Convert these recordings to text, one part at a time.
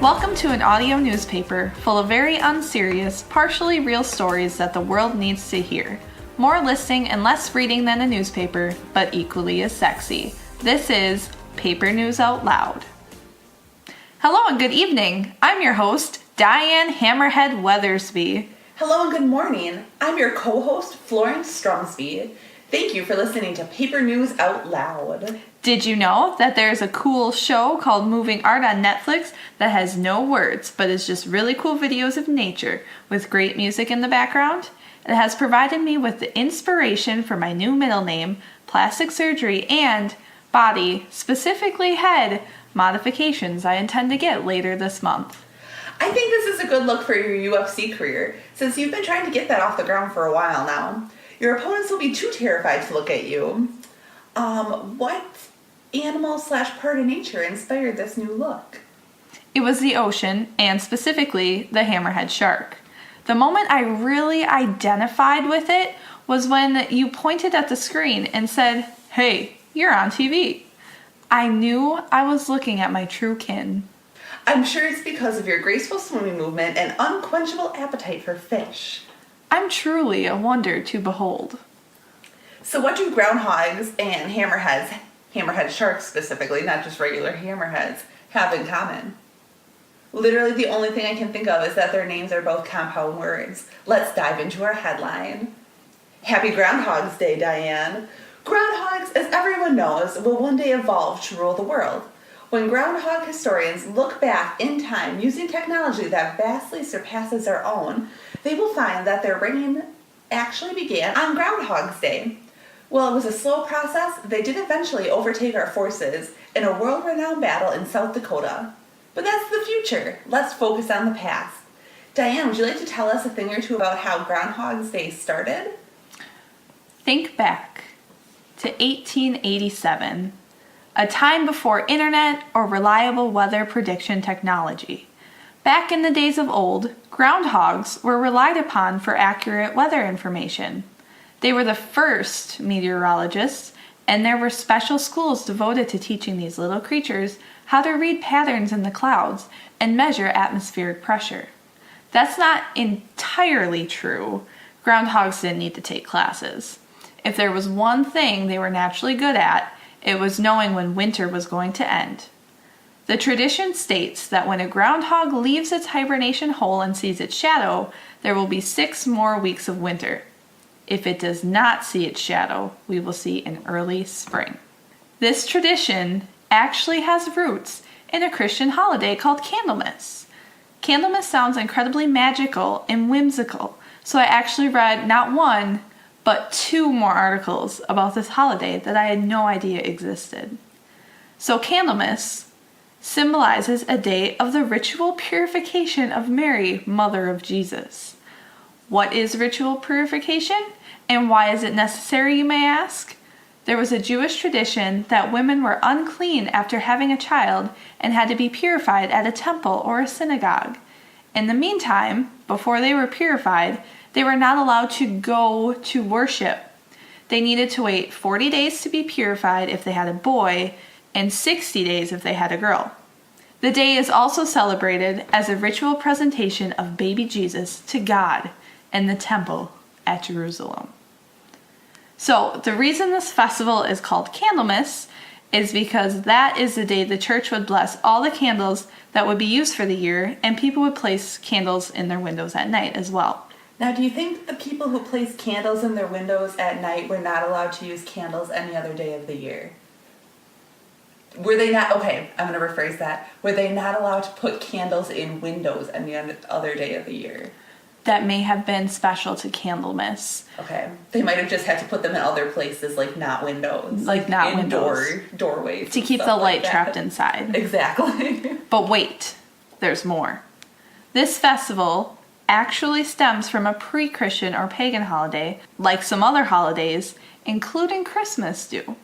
Welcome to an audio newspaper full of very unserious, partially real stories that the world needs to hear. More listening and less reading than a newspaper, but equally as sexy. This is Paper News Out Loud. Hello and good evening. I'm your host, Diane Hammerhead Weathersby. Hello and good morning. I'm your co-host, Florence Stromsby. Thank you for listening to Paper News Out Loud. Did you know that there's a cool show called Moving Art on Netflix that has no words, but is just really cool videos of nature with great music in the background? It has provided me with the inspiration for my new middle name, plastic surgery, and body, specifically head, modifications I intend to get later this month. I think this is a good look for your UFC career, since you've been trying to get that off the ground for a while now. Your opponents will be too terrified to look at you. What animal/part of nature inspired this new look? It was the ocean, and specifically the hammerhead shark. The moment I really identified with it was when you pointed at the screen and said, "Hey, you're on TV." I knew I was looking at my true kin. I'm sure it's because of your graceful swimming movement and unquenchable appetite for fish. I'm truly a wonder to behold. So what do groundhogs and hammerhead sharks specifically, not just regular hammerheads, have in common? Literally the only thing I can think of is that their names are both compound words. Let's dive into our headline. Happy Groundhog's Day, Diane. Groundhogs, as everyone knows, will one day evolve to rule the world. When groundhog historians look back in time using technology that vastly surpasses our own, they will find that their reign actually began on Groundhog's Day. While it was a slow process, they did eventually overtake our forces in a world-renowned battle in South Dakota. But that's the future. Let's focus on the past. Diane, would you like to tell us a thing or two about how Groundhog's Day started? Think back to 1887, a time before internet or reliable weather prediction technology. Back in the days of old, groundhogs were relied upon for accurate weather information. They were the first meteorologists, and there were special schools devoted to teaching these little creatures how to read patterns in the clouds and measure atmospheric pressure. That's not entirely true. Groundhogs didn't need to take classes. If there was one thing they were naturally good at, it was knowing when winter was going to end. The tradition states that when a groundhog leaves its hibernation hole and sees its shadow, there will be 6 more weeks of winter. If it does not see its shadow, we will see an early spring. This tradition actually has roots in a Christian holiday called Candlemas. Candlemas sounds incredibly magical and whimsical, so I actually read not one, but 2 more articles about this holiday that I had no idea existed. So Candlemas symbolizes a day of the ritual purification of Mary, mother of Jesus. What is ritual purification, and why is it necessary, you may ask? There was a Jewish tradition that women were unclean after having a child and had to be purified at a temple or a synagogue. In the meantime, before they were purified, they were not allowed to go to worship. They needed to wait 40 days to be purified if they had a boy, and 60 days if they had a girl. The day is also celebrated as a ritual presentation of baby Jesus to God in the temple at Jerusalem. So the reason this festival is called Candlemas is because that is the day the church would bless all the candles that would be used for the year, and people would place candles in their windows at night as well. Now, do you think the people who placed candles in their windows at night were not allowed to use candles any other day of the year? Were they not, okay, I'm going to rephrase that. Were they not allowed to put candles in windows any other day of the year? That may have been special to Candlemas. Okay. They might have just had to put them in other places, like not windows. Like not windows. Doorways. To keep the light trapped inside. Exactly. But wait, there's more. This festival actually stems from a pre-Christian or pagan holiday, like some other holidays, including Christmas do.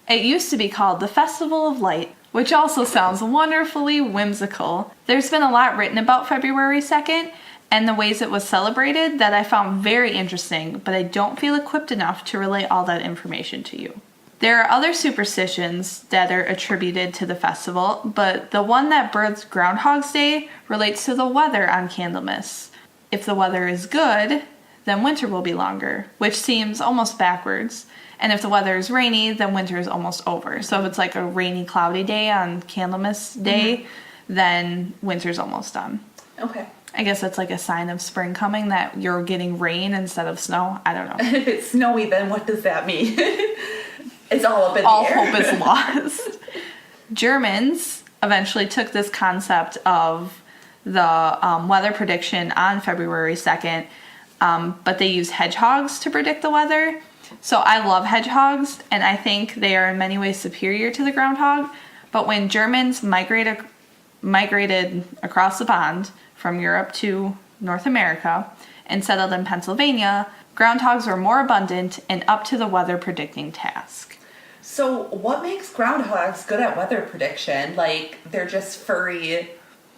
It used to be called the Festival of Light, which also sounds wonderfully whimsical. There's been a lot written about February 2nd and the ways it was celebrated that I found very interesting, but I don't feel equipped enough to relay all that information to you. There are other superstitions that are attributed to the festival, but the one that birthed Groundhog's Day relates to the weather on Candlemas. If the weather is good, then winter will be longer, which seems almost backwards. And if the weather is rainy, then winter is almost over. So if it's like a rainy, cloudy day on Candlemas Day, then winter's almost done. Okay. I guess that's like a sign of spring coming, that you're getting rain instead of snow. I don't know. And if it's snowy, then what does that mean? It's all up in the air. All hope is lost. Germans eventually took this concept of the weather prediction on February 2nd, but they used hedgehogs to predict the weather. So I love hedgehogs, and I think they are in many ways superior to the groundhog. But when Germans migrated across the pond from Europe to North America and settled in Pennsylvania, groundhogs were more abundant and up to the weather predicting task. So what makes groundhogs good at weather prediction? Like, they're just furry,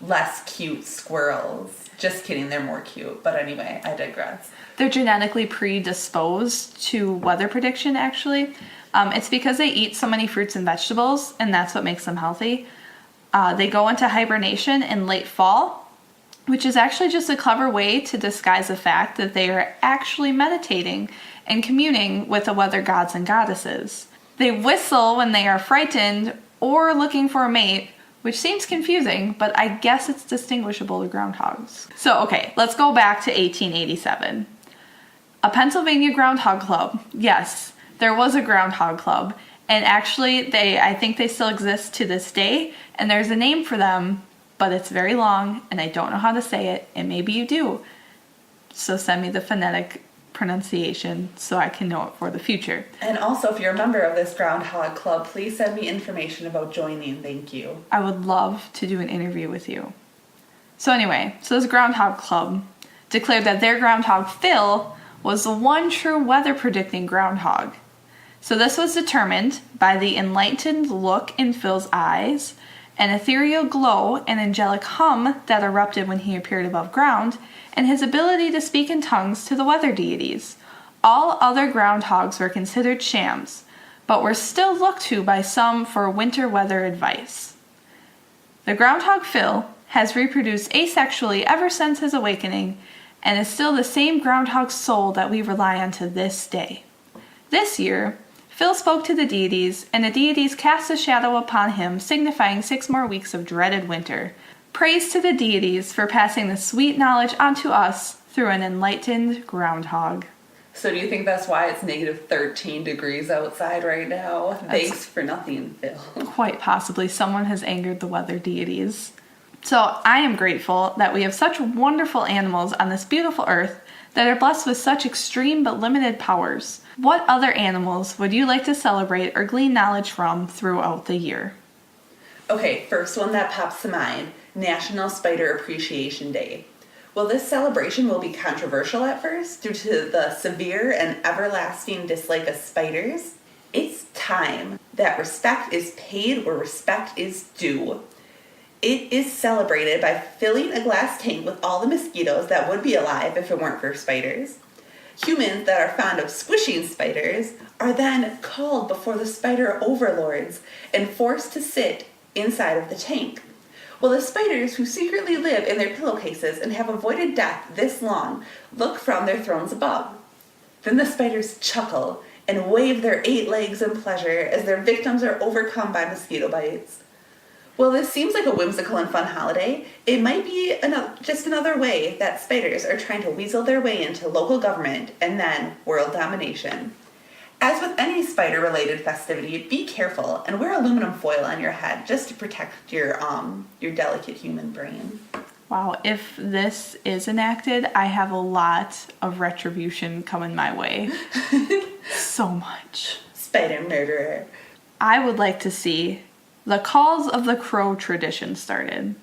less cute squirrels. Just kidding, they're more cute. But anyway, I digress. They're genetically predisposed to weather prediction, actually. It's because they eat so many fruits and vegetables, and that's what makes them healthy. They go into hibernation in late fall, which is actually just a clever way to disguise the fact that they are actually meditating and communing with the weather gods and goddesses. They whistle when they are frightened or looking for a mate, which seems confusing, but I guess it's distinguishable to groundhogs. So, okay, let's go back to 1887. A Pennsylvania Groundhog Club. Yes, there was a Groundhog Club, and actually, I think they still exist to this day, and there's a name for them, but it's very long, and I don't know how to say it, and maybe you do. So send me the phonetic pronunciation so I can know it for the future. And also, if you're a member of this Groundhog Club, please send me information about joining. Thank you. I would love to do an interview with you. So anyway, this Groundhog Club declared that their groundhog, Phil, was the one true weather predicting groundhog. So this was determined by the enlightened look in Phil's eyes, an ethereal glow and angelic hum that erupted when he appeared above ground, and his ability to speak in tongues to the weather deities. All other groundhogs were considered shams, but were still looked to by some for winter weather advice. The groundhog Phil has reproduced asexually ever since his awakening, and is still the same groundhog soul that we rely on to this day. This year, Phil spoke to the deities, and the deities cast a shadow upon him, signifying 6 more weeks of dreaded winter. Praise to the deities for passing the sweet knowledge onto us through an enlightened groundhog. So do you think that's why it's negative 13 degrees outside right now? Thanks for nothing, Phil. Quite possibly someone has angered the weather deities. So I am grateful that we have such wonderful animals on this beautiful earth that are blessed with such extreme but limited powers. What other animals would you like to celebrate or glean knowledge from throughout the year? Okay, first one that pops to mind, National Spider Appreciation Day. Well, this celebration will be controversial at first due to the severe and everlasting dislike of spiders. It's time that respect is paid where respect is due. It is celebrated by filling a glass tank with all the mosquitoes that would be alive if it weren't for spiders. Humans that are fond of squishing spiders are then called before the spider overlords and forced to sit inside of the tank. Well, the spiders who secretly live in their pillowcases and have avoided death this long look from their thrones above. Then the spiders chuckle and wave their 8 legs in pleasure as their victims are overcome by mosquito bites. Well, this seems like a whimsical and fun holiday. It might be just another way that spiders are trying to weasel their way into local government and then world domination. As with any spider-related festivity, be careful and wear aluminum foil on your head just to protect your delicate human brain. Wow, if this is enacted, I have a lot of retribution coming my way. So much. Spider murderer. I would like to see the calls of the crow tradition started.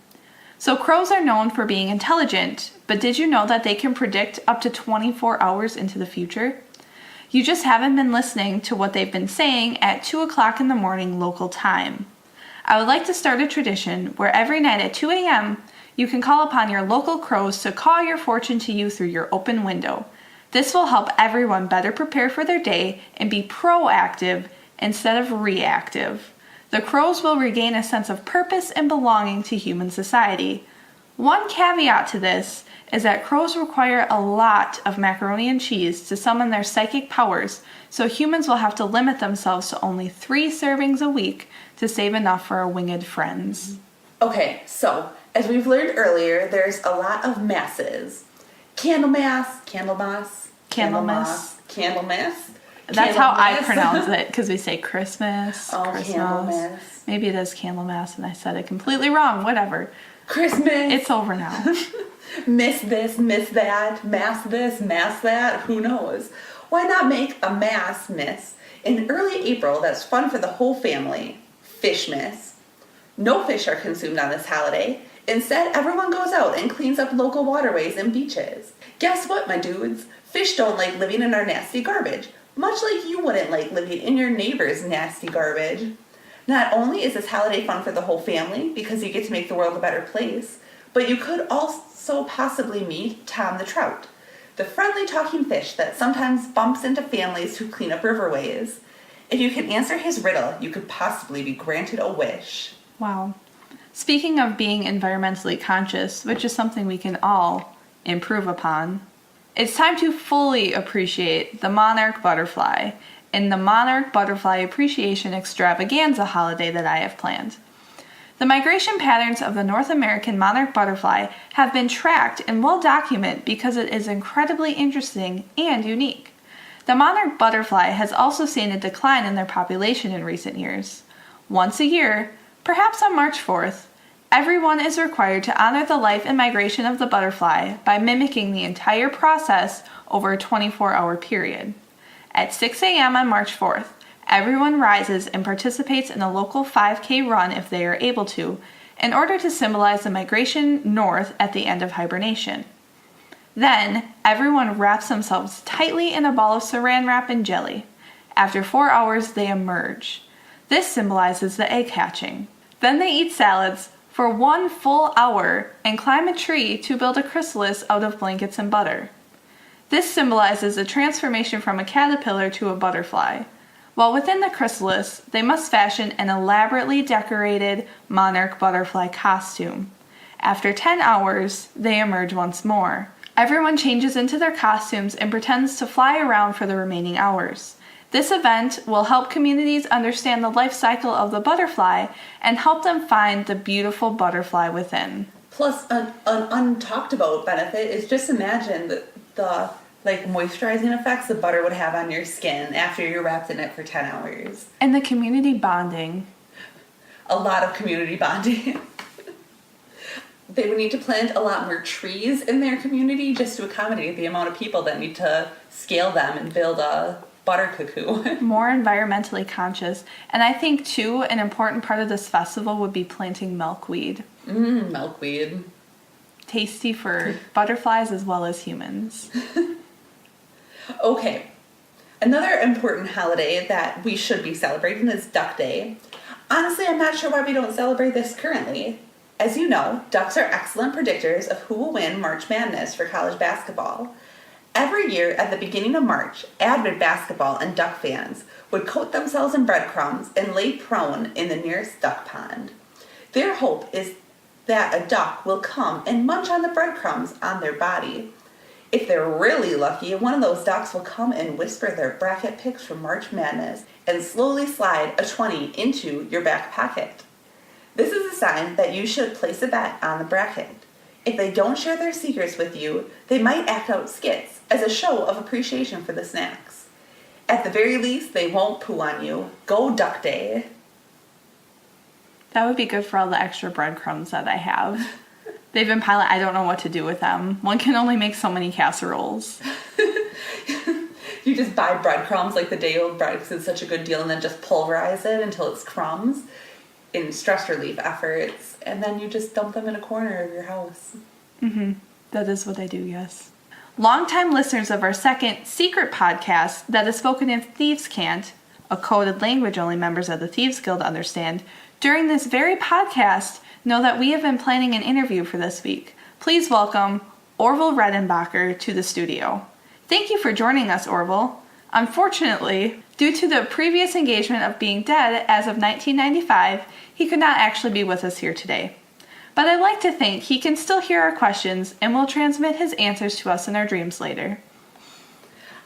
So crows are known for being intelligent, but did you know that they can predict up to 24 hours into the future? You just haven't been listening to what they've been saying at 2 o'clock in the morning local time. I would like to start a tradition where every night at 2 a.m. you can call upon your local crows to call your fortune to you through your open window. This will help everyone better prepare for their day and be proactive instead of reactive. The crows will regain a sense of purpose and belonging to human society. One caveat to this is that crows require a lot of macaroni and cheese to summon their psychic powers, so humans will have to limit themselves to only 3 servings a week to save enough for our winged friends. Okay, so, as we've learned earlier, there's a lot of masses. Candlemas. Candlemas. That's how I pronounce it, because we say Christmas, Christmas. Candlemas. Maybe it is Candlemas, and I said it completely wrong. Whatever. Christmas. It's over now. Miss this, miss that, mass this, mass that, who knows? Why not make a mass miss in early April that's fun for the whole family? Fishmas. No fish are consumed on this holiday. Instead, everyone goes out and cleans up local waterways and beaches. Guess what, my dudes? Fish don't like living in our nasty garbage, much like you wouldn't like living in your neighbor's nasty garbage. Not only is this holiday fun for the whole family, because you get to make the world a better place, but you could also possibly meet Tom the Trout, the friendly talking fish that sometimes bumps into families who clean up riverways. If you can answer his riddle, you could possibly be granted a wish. Wow. Speaking of being environmentally conscious, which is something we can all improve upon, it's time to fully appreciate the monarch butterfly in the Monarch Butterfly Appreciation Extravaganza holiday that I have planned. The migration patterns of the North American monarch butterfly have been tracked and well documented because it is incredibly interesting and unique. The monarch butterfly has also seen a decline in their population in recent years. Once a year, perhaps on March 4th, everyone is required to honor the life and migration of the butterfly by mimicking the entire process over a 24-hour period. At 6 a.m. on March 4th, everyone rises and participates in a local 5K run if they are able to, in order to symbolize the migration north at the end of hibernation. Then, everyone wraps themselves tightly in a ball of saran wrap and jelly. After 4 hours, they emerge. This symbolizes the egg hatching. Then they eat salads for 1 full hour and climb a tree to build a chrysalis out of blankets and butter. This symbolizes a transformation from a caterpillar to a butterfly. While within the chrysalis, they must fashion an elaborately decorated monarch butterfly costume. After 10 hours, they emerge once more. Everyone changes into their costumes and pretends to fly around for the remaining hours. This event will help communities understand the life cycle of the butterfly and help them find the beautiful butterfly within. Plus, an untalked about benefit is just imagine the moisturizing effects the butter would have on your skin after you're wrapped in it for 10 hours. And the community bonding. A lot of community bonding. They would need to plant a lot more trees in their community just to accommodate the amount of people that need to scale them and build a butter cuckoo. More environmentally conscious. And I think, too, an important part of this festival would be planting milkweed. Milkweed. Tasty for butterflies as well as humans. Okay. Another important holiday that we should be celebrating is Duck Day. Honestly, I'm not sure why we don't celebrate this currently. As you know, ducks are excellent predictors of who will win March Madness for college basketball. Every year at the beginning of March, avid basketball and duck fans would coat themselves in breadcrumbs and lay prone in the nearest duck pond. Their hope is that a duck will come and munch on the breadcrumbs on their body. If they're really lucky, one of those ducks will come and whisper their bracket picks for March Madness and slowly slide a 20 into your back pocket. This is a sign that you should place a bet on the bracket. If they don't share their secrets with you, they might act out skits as a show of appreciation for the snacks. At the very least, they won't poo on you. Go Duck Day. That would be good for all the extra breadcrumbs that I have. They've been piling. I don't know what to do with them. One can only make so many casseroles. You just buy breadcrumbs like the day-old bread because it's such a good deal, and then just pulverize it until it's crumbs in stress relief efforts, and then you just dump them in a corner of your house. That is what I do, yes. Longtime listeners of our second secret podcast that is spoken in Thieves' Cant, a coded language only members of the Thieves Guild understand, during this very podcast know that we have been planning an interview for this week. Please welcome Orville Redenbacher to the studio. Thank you for joining us, Orville. Unfortunately, due to the previous engagement of being dead as of 1995, he could not actually be with us here today. But I'd like to think he can still hear our questions and will transmit his answers to us in our dreams later.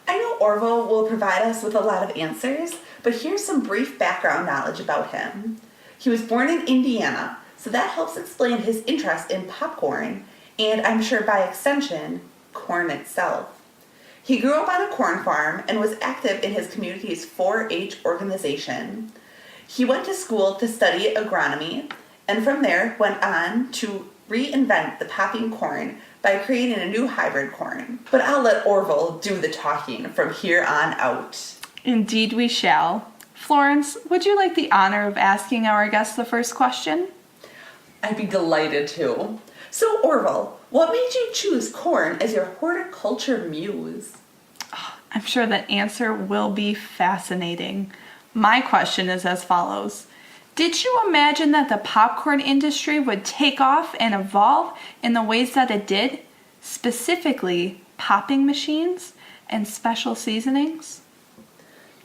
I know Orville will provide us with a lot of answers, but here's some brief background knowledge about him. He was born in Indiana, so that helps explain his interest in popcorn, and I'm sure by extension, corn itself. He grew up on a corn farm and was active in his community's 4-H organization. He went to school to study agronomy, and from there went on to reinvent the popping corn by creating a new hybrid corn. But I'll let Orville do the talking from here on out. Indeed we shall. Florence, would you like the honor of asking our guest the first question? I'd be delighted to. So Orville, what made you choose corn as your horticulture muse? I'm sure that answer will be fascinating. My question is as follows. Did you imagine that the popcorn industry would take off and evolve in the ways that it did? Specifically, popping machines and special seasonings?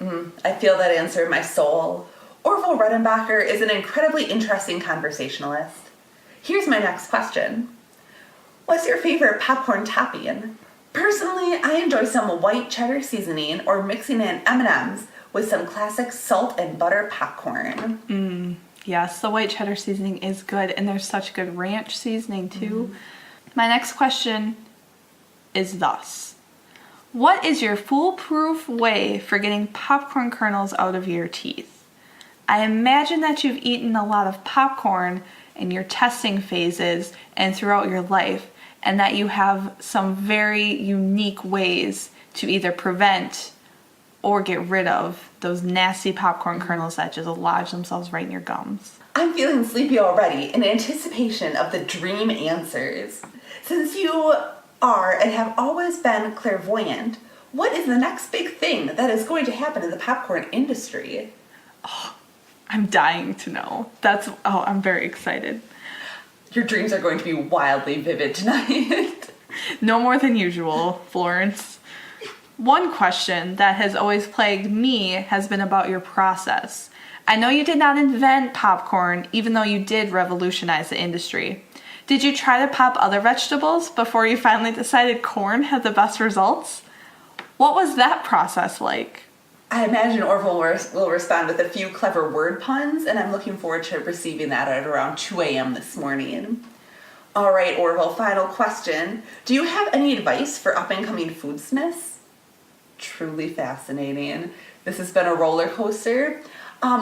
I feel that answer in my soul. Orville Redenbacher is an incredibly interesting conversationalist. Here's my next question. What's your favorite popcorn topping? Personally, I enjoy some white cheddar seasoning or mixing in M&Ms with some classic salt and butter popcorn. Yes, the white cheddar seasoning is good, and there's such good ranch seasoning too. My next question is thus. What is your foolproof way for getting popcorn kernels out of your teeth? I imagine that you've eaten a lot of popcorn in your testing phases and throughout your life, and that you have some very unique ways to either prevent or get rid of those nasty popcorn kernels that just lodge themselves right in your gums. I'm feeling sleepy already in anticipation of the dream answers. Since you are and have always been clairvoyant, what is the next big thing that is going to happen in the popcorn industry? I'm dying to know. I'm very excited. Your dreams are going to be wildly vivid tonight. No more than usual, Florence. One question that has always plagued me has been about your process. I know you did not invent popcorn, even though you did revolutionize the industry. Did you try to pop other vegetables before you finally decided corn had the best results? What was that process like? I imagine Orville will respond with a few clever word puns, and I'm looking forward to receiving that at around 2 a.m. this morning. All right, Orville, final question. Do you have any advice for up-and-coming foodsmiths? Truly fascinating. This has been a roller coaster.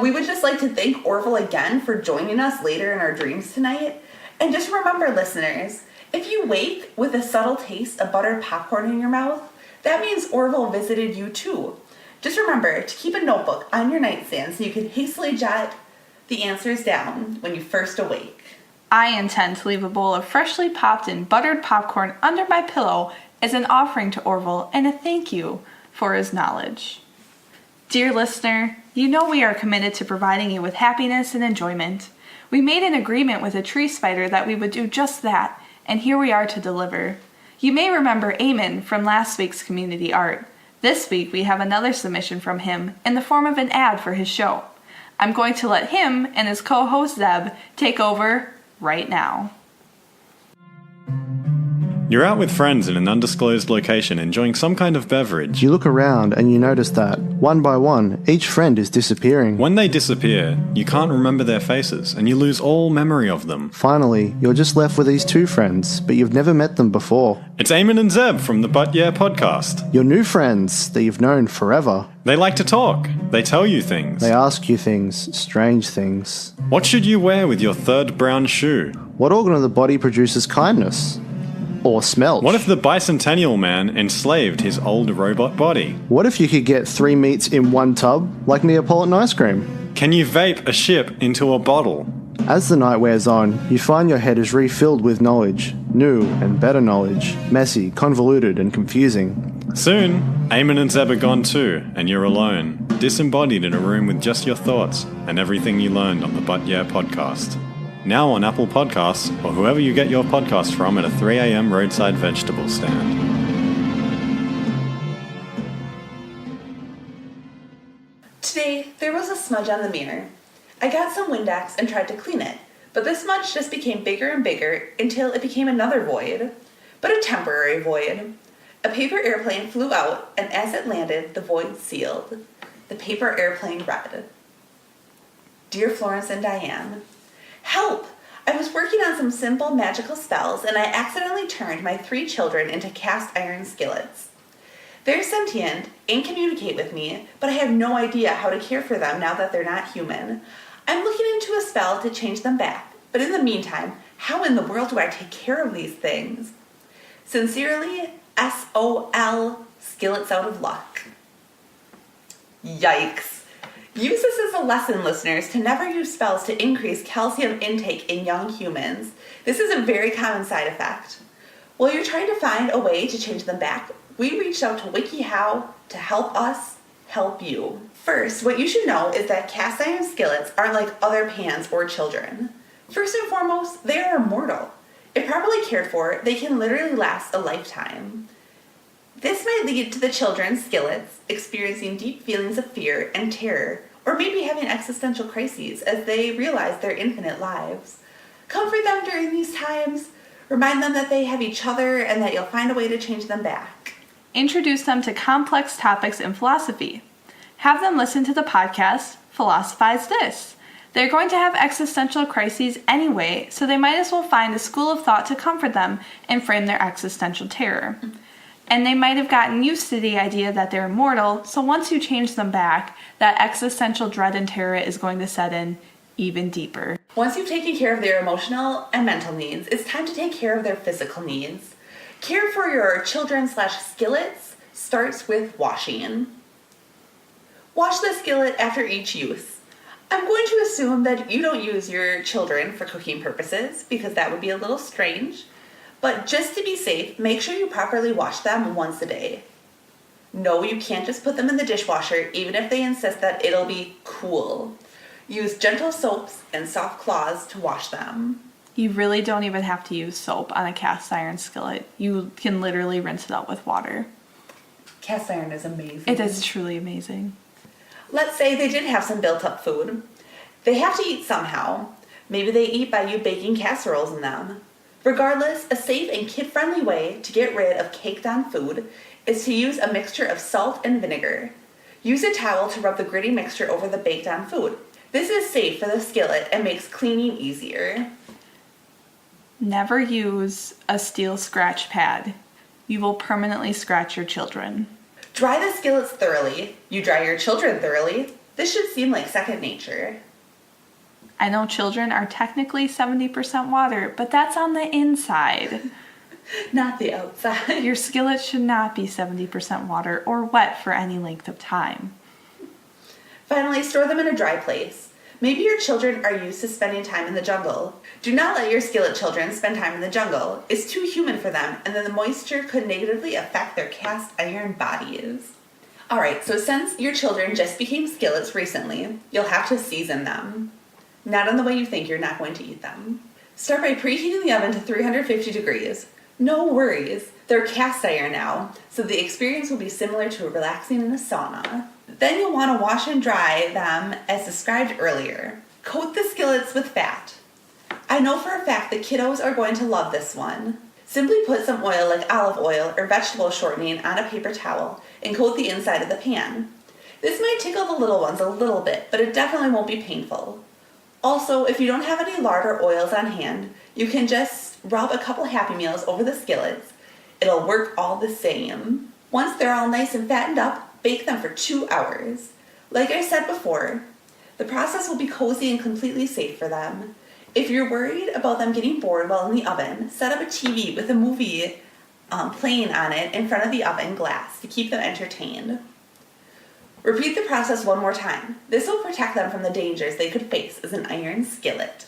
We would just like to thank Orville again for joining us later in our dreams tonight. And just remember, listeners, if you wake with a subtle taste of buttered popcorn in your mouth, that means Orville visited you too. Just remember to keep a notebook on your nightstand so you can hastily jot the answers down when you first awake. I intend to leave a bowl of freshly popped and buttered popcorn under my pillow as an offering to Orville and a thank you for his knowledge. Dear listener, you know we are committed to providing you with happiness and enjoyment. We made an agreement with a tree spider that we would do just that, and here we are to deliver. You may remember Eamon from last week's community art. This week we have another submission from him in the form of an ad for his show. I'm going to let him and his co-host Zeb take over right now. You're out with friends in an undisclosed location enjoying some kind of beverage. You look around and you notice that, one by one, each friend is disappearing. When they disappear, you can't remember their faces and you lose all memory of them. Finally, you're just left with these two friends, but you've never met them before. It's Eamon and Zeb from the But Yeah podcast. Your new friends that you've known forever. They like to talk. They tell you things. They ask you things, strange things. What should you wear with your third brown shoe? What organ of the body produces kindness? Or smell? What if the bicentennial man enslaved his old robot body? What if you could get 3 meats in one tub, like Neapolitan ice cream? Can you vape a ship into a bottle? As the night wears on, you find your head is refilled with knowledge. New and better knowledge. Messy, convoluted, and confusing. Soon, Eamon and Zeb are gone too, and you're alone, disembodied in a room with just your thoughts and everything you learned on the But Yeah podcast. Now on Apple Podcasts, or whoever you get your podcast from at a 3 a.m. roadside vegetable stand. Today, there was a smudge on the mirror. I got some Windex and tried to clean it, but the smudge just became bigger and bigger until it became another void, but a temporary void. A paper airplane flew out, and as it landed, the void sealed. The paper airplane read, Dear Florence and Diane, help! I was working on some simple magical spells, and I accidentally turned my 3 children into cast iron skillets. They're sentient and communicate with me, but I have no idea how to care for them now that they're not human. I'm looking into a spell to change them back, but in the meantime, how in the world do I take care of these things? Sincerely, S.O.L. Skillets out of luck. Yikes. Use this as a lesson, listeners, to never use spells to increase calcium intake in young humans. This is a very common side effect. While you're trying to find a way to change them back, we reached out to WikiHow to help us help you. First, what you should know is that cast iron skillets aren't like other pans or children. First and foremost, they are immortal. If properly cared for, they can literally last a lifetime. This might lead to the children's skillets experiencing deep feelings of fear and terror, or maybe having existential crises as they realize their infinite lives. Comfort them during these times. Remind them that they have each other and that you'll find a way to change them back. Introduce them to complex topics in philosophy. Have them listen to the podcast, Philosophize This. They're going to have existential crises anyway, so they might as well find a school of thought to comfort them and frame their existential terror. And they might have gotten used to the idea that they're immortal, so once you change them back, that existential dread and terror is going to set in even deeper. Once you've taken care of their emotional and mental needs, it's time to take care of their physical needs. Care for your children/skillets starts with washing. Wash the skillet after each use. I'm going to assume that you don't use your children for cooking purposes, because that would be a little strange. But just to be safe, make sure you properly wash them once a day. No, you can't just put them in the dishwasher, even if they insist that it'll be cool. Use gentle soaps and soft cloths to wash them. You really don't even have to use soap on a cast iron skillet. You can literally rinse it out with water. Cast iron is amazing. It is truly amazing. Let's say they did have some built-up food. They have to eat somehow. Maybe they eat by you baking casseroles in them. Regardless, a safe and kid-friendly way to get rid of caked-on food is to use a mixture of salt and vinegar. Use a towel to rub the gritty mixture over the baked-on food. This is safe for the skillet and makes cleaning easier. Never use a steel scratch pad. You will permanently scratch your children. Dry the skillets thoroughly. You dry your children thoroughly. This should seem like second nature. I know children are technically 70% water, but that's on the inside. Not the outside. Your skillet should not be 70% water or wet for any length of time. Finally, store them in a dry place. Maybe your children are used to spending time in the jungle. Do not let your skillet children spend time in the jungle. It's too humid for them, and then the moisture could negatively affect their cast iron bodies. Alright, so since your children just became skillets recently, you'll have to season them. Not in the way you think you're not going to eat them. Start by preheating the oven to 350 degrees. No worries, they're cast iron now, so the experience will be similar to relaxing in a sauna. Then you'll want to wash and dry them as described earlier. Coat the skillets with fat. I know for a fact that kiddos are going to love this one. Simply put some oil like olive oil or vegetable shortening on a paper towel and coat the inside of the pan. This might tickle the little ones a little bit, but it definitely won't be painful. Also, if you don't have any lard or oils on hand, you can just rub a couple Happy Meals over the skillets. It'll work all the same. Once they're all nice and fattened up, bake them for 2 hours. Like I said before, the process will be cozy and completely safe for them. If you're worried about them getting bored while in the oven, set up a TV with a movie playing on it in front of the oven glass to keep them entertained. Repeat the process one more time. This will protect them from the dangers they could face as an iron skillet.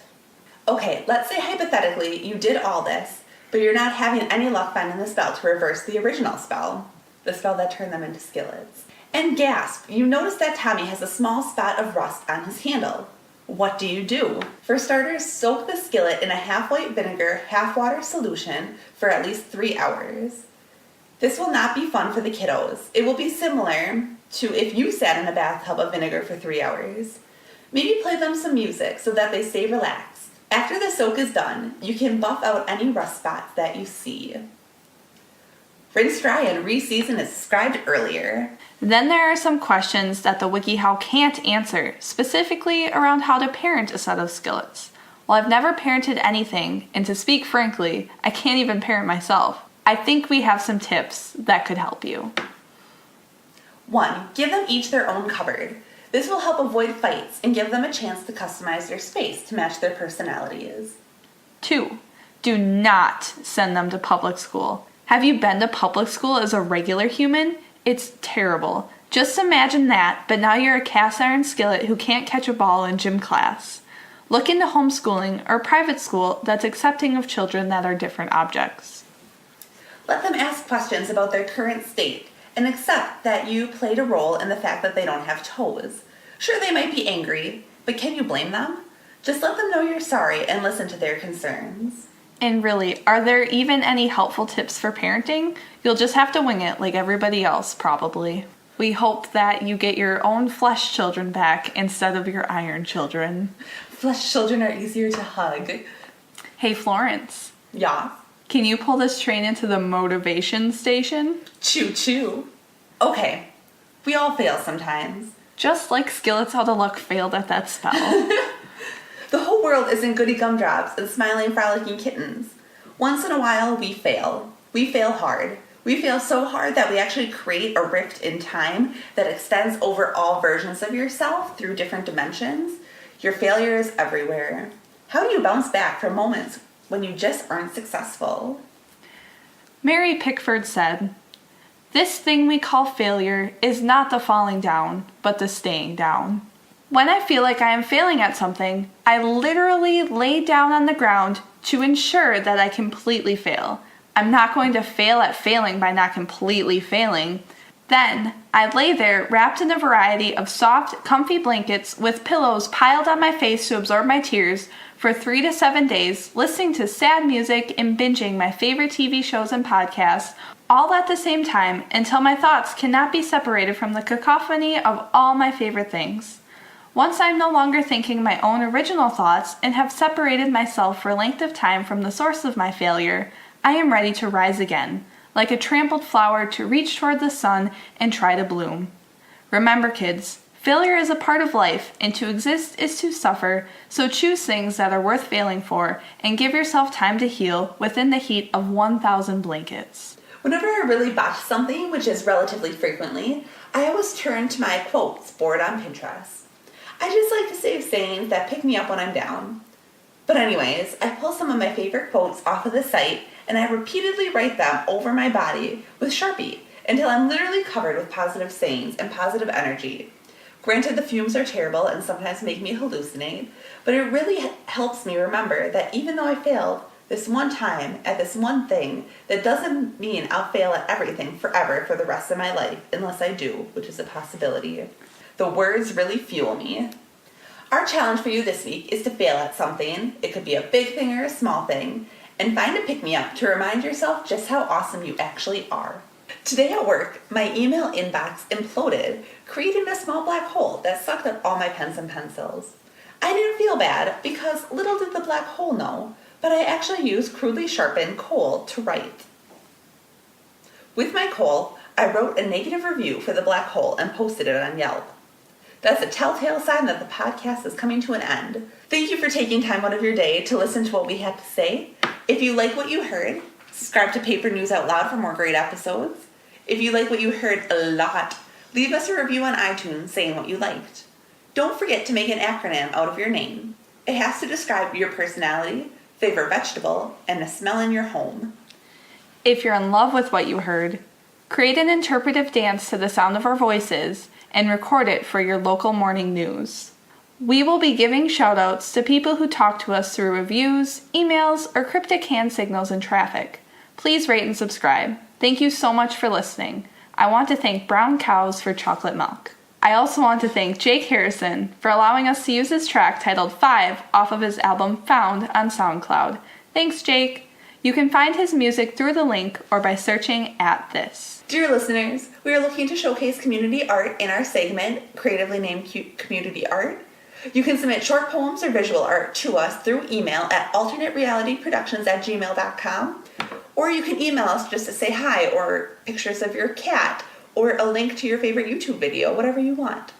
Okay, let's say hypothetically you did all this, but you're not having any luck finding the spell to reverse the original spell, the spell that turned them into skillets. And gasp, you notice that Tommy has a small spot of rust on his handle. What do? For starters, soak the skillet in a half white vinegar, half water solution for at least 3 hours. This will not be fun for the kiddos. It will be similar to if you sat in a bathtub of vinegar for 3 hours. Maybe play them some music so that they stay relaxed. After the soak is done, you can buff out any rust spots that you see. Rinse dry and re-season as described earlier. Then there are some questions that the WikiHow can't answer, specifically around how to parent a set of skillets. While I've never parented anything, and to speak frankly, I can't even parent myself, I think we have some tips that could help you. 1. Give them each their own cupboard. This will help avoid fights and give them a chance to customize their space to match their personalities. 2. Do not send them to public school. Have you been to public school as a regular human? It's terrible. Just imagine that, but now you're a cast iron skillet who can't catch a ball in gym class. Look into homeschooling or private school that's accepting of children that are different objects. Let them ask questions about their current state and accept that you played a role in the fact that they don't have toes. Sure, they might be angry, but can you blame them? Just let them know you're sorry and listen to their concerns. And really, are there even any helpful tips for parenting? You'll just have to wing it like everybody else, probably. We hope that you get your own flesh children back instead of your iron children. Flesh children are easier to hug. Hey, Florence. Yeah? Can you pull this train into the motivation station? Choo choo. Okay, we all fail sometimes. Just like Skillets Out of Luck failed at that spell. The whole world isn't goody gumdrops and smiling frolicking kittens. Once in a while, we fail. We fail hard. We fail so hard that we actually create a rift in time that extends over all versions of yourself through different dimensions. Your failure is everywhere. How do you bounce back from moments when you just aren't successful? Mary Pickford said, "This thing we call failure is not the falling down, but the staying down." When I feel like I am failing at something, I literally lay down on the ground to ensure that I completely fail. I'm not going to fail at failing by not completely failing. Then, I lay there wrapped in a variety of soft, comfy blankets with pillows piled on my face to absorb my tears for 3 to 7 days, listening to sad music and binging my favorite TV shows and podcasts, all at the same time until my thoughts cannot be separated from the cacophony of all my favorite things. Once I'm no longer thinking my own original thoughts and have separated myself for a length of time from the source of my failure, I am ready to rise again, like a trampled flower to reach toward the sun and try to bloom. Remember, kids, failure is a part of life, and to exist is to suffer, so choose things that are worth failing for and give yourself time to heal within the heat of 1,000 blankets. Whenever I really botch something, which is relatively frequently, I always turn to my quotes board on Pinterest. I just like to save sayings that pick me up when I'm down. But anyways, I pull some of my favorite quotes off of the site and I repeatedly write them over my body with Sharpie until I'm literally covered with positive sayings and positive energy. Granted, the fumes are terrible and sometimes make me hallucinate, but it really helps me remember that even though I failed this one time at this one thing, that doesn't mean I'll fail at everything forever for the rest of my life, unless I do, which is a possibility. The words really fuel me. Our challenge for you this week is to fail at something. It could be a big thing or a small thing, and find a pick-me-up to remind yourself just how awesome you actually are. Today at work, my email inbox imploded, creating a small black hole that sucked up all my pens and pencils. I didn't feel bad because little did the black hole know, but I actually used crudely sharpened coal to write. With my coal, I wrote a negative review for the black hole and posted it on Yelp. That's a telltale sign that the podcast is coming to an end. Thank you for taking time out of your day to listen to what we have to say. If you like what you heard, subscribe to Paper News Out Loud for more great episodes. If you like what you heard a lot, leave us a review on iTunes saying what you liked. Don't forget to make an acronym out of your name. It has to describe your personality, favorite vegetable, and the smell in your home. If you're in love with what you heard, create an interpretive dance to the sound of our voices and record it for your local morning news. We will be giving shoutouts to people who talk to us through reviews, emails, or cryptic hand signals in traffic. Please rate and subscribe. Thank you so much for listening. I want to thank Brown Cows for chocolate milk. I also want to thank Jake Harrison for allowing us to use his track titled 5 off of his album Found on SoundCloud. Thanks, Jake. You can find his music through the link or by searching at this. Dear listeners, we are looking to showcase community art in our segment, creatively named Community Art. You can submit short poems or visual art to us through email at alternaterealityproductions@gmail.com, or you can email us just to say hi, or pictures of your cat, or a link to your favorite YouTube video, whatever you want.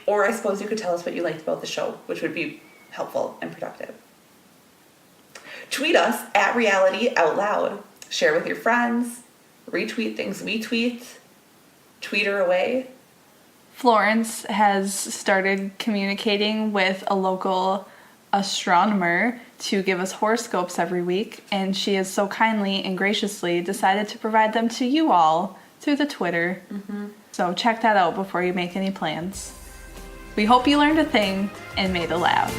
Or I suppose you could tell us what you liked about the show, which would be helpful and productive. Tweet us at Reality Out Loud. Share with your friends. Retweet things we tweet. Tweet her away. Florence has started communicating with a local astronomer to give us horoscopes every week, and she has so kindly and graciously decided to provide them to you all through the Twitter. So check that out before you make any plans. We hope you learned a thing and made a laugh.